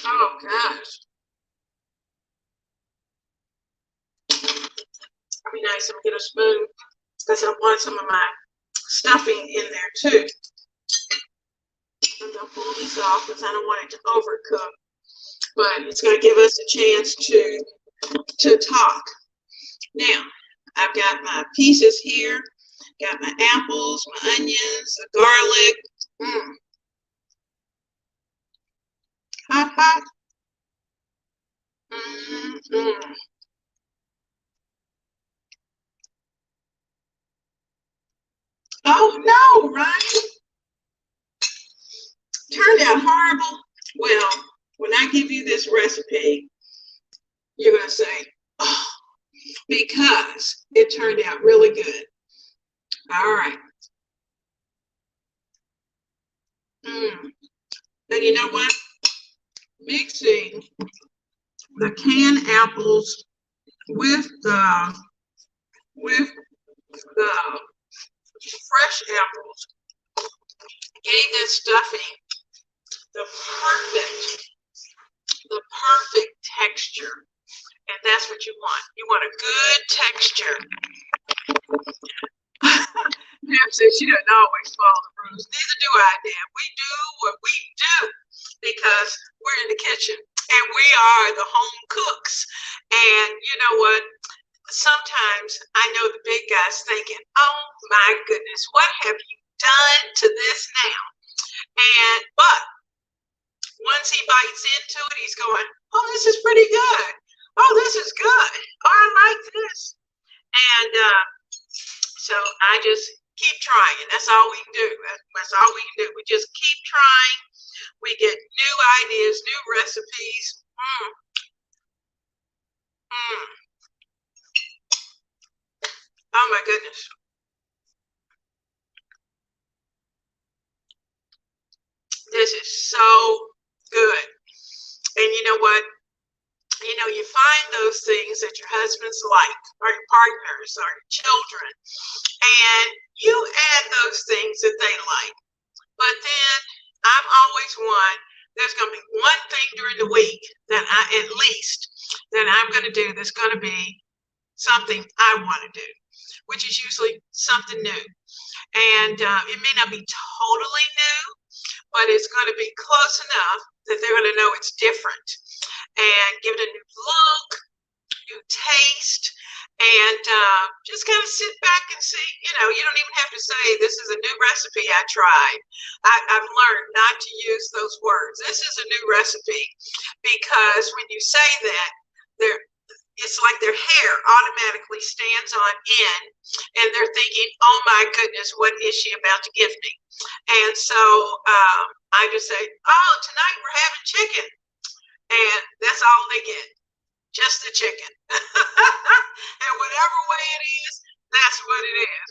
Oh, gosh. It'll be nice if I get a spoon because I want some of my stuffing in there too. I'm going to pull this off because I don't want it to overcook. But it's going to give us a chance to talk. Now, I've got my pieces here. Got my apples, my onions, the garlic. Hot, hot. Oh, no, Ryan. Turned out horrible. Well, when I give you this recipe, you're going to say, oh, because it turned out really good. All right. And you know what? Mixing the canned apples with the fresh apples gave this stuffing the perfect texture. And that's what you want. You want a good texture. Pam says she doesn't always follow the rules. Neither do I, Dan. We do what we do because we're in the kitchen and we are the home cooks. And you know what? Sometimes I know the big guy's thinking, oh my goodness, what have you done to this now? But once he bites into it, he's going, oh, this is pretty good. Oh, this is good. Oh, I like this. And so I just keep trying. That's all we can do. That's all we can do. We just keep trying. We get new ideas, new recipes. Oh my goodness. This is so good. And you know what? You know, you find those things that your husbands like, or your partners, or your children, and you add those things that they like. But then I'm always one, there's going to be one thing during the week that at least, that I'm going to do that's going to be something I want to do, which is usually something new. And it may not be totally new, but it's going to be close enough that they're going to know it's different and give it a new look, new taste, and just kind of sit back and see. You know, you don't even have to say, this is a new recipe I tried. I've learned not to use those words. This is a new recipe, because when you say that, it's like their hair automatically stands on end, and they're thinking, oh my goodness, what is she about to give me? And so I just say, oh, tonight we're having chicken. And that's all they get, just the chicken. And whatever way it is, that's what it is.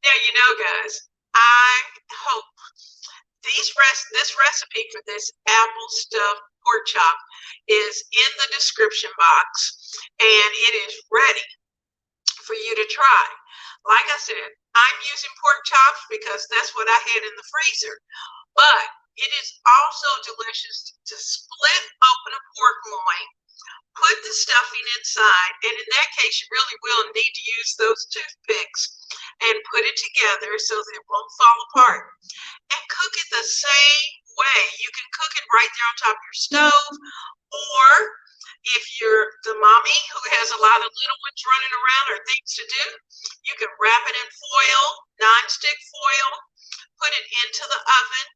Now, you know, guys, I hope this recipe for this apple stuffed pork chop is in the description box, and it is ready for you to try. Like I said, I'm using pork chops because that's what I had in the freezer. But it is also delicious to split open a pork loin, put the stuffing inside, and in that case, you really will need to use those toothpicks and put it together so that it won't fall apart. And cook it the same way. You can cook it right there on top of your stove, or if you're the mommy who has a lot of little ones running around or things to do, you can wrap it in foil, nonstick foil, put it into the oven,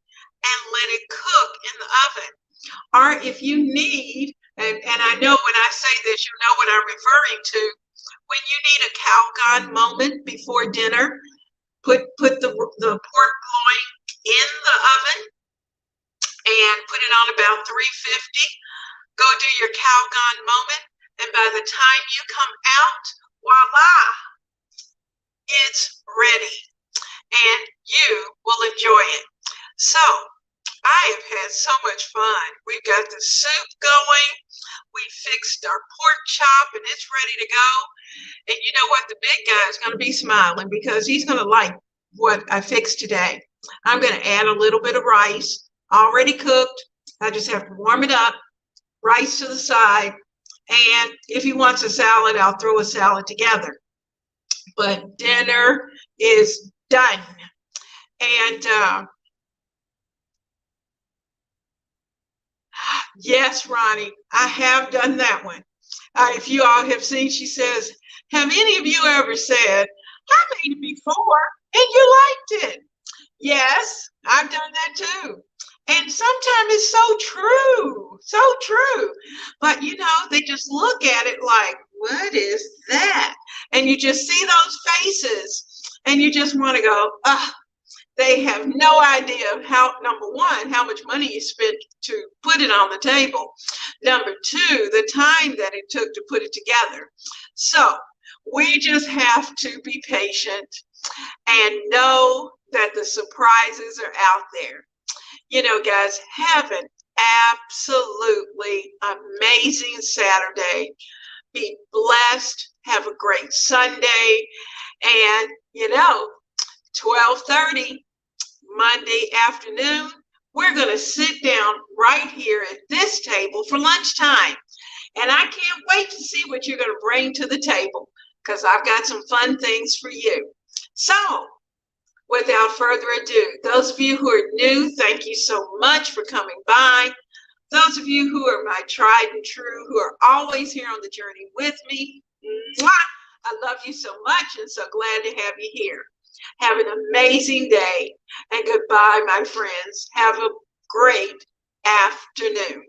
and let it cook in the oven. Or if you need, and I know when I say this, you know what I'm referring to, when you need a Calgon moment before dinner, put the pork loin in the oven and put it on about 350. Go do your Calgon moment, and by the time you come out, voila, ready, and you will enjoy it. So I have had so much fun. We've got the soup going. We fixed our pork chop and it's ready to go. And you know what? The big guy is going to be smiling because he's going to like what I fixed today. I'm going to add a little bit of rice, already cooked. I just have to warm it up, rice to the side. And if he wants a salad, I'll throw a salad together. But dinner is done. And yes, Ronnie, I have done that one. If you all have seen, she says, have any of you ever said, I made it before and you liked it? Yes, I've done that too. And sometimes it's so true, so true. But, you know, they just look at it like, what is that? And you just see those faces and you just want to go, they have no idea of how, number one, how much money you spent to put it on the table. Number two, the time that it took to put it together. So we just have to be patient and know that the surprises are out there. You know, guys, have an absolutely amazing Saturday. Be blessed. Have a great Sunday. And, you know, 12:30 Monday afternoon, we're going to sit down right here at this table for lunchtime. And I can't wait to see what you're going to bring to the table because I've got some fun things for you. So, without further ado, those of you who are new, thank you so much for coming by. Those of you who are my tried and true, who are always here on the journey with me, mwah, I love you so much and so glad to have you here. Have an amazing day and goodbye, my friends. Have a great afternoon.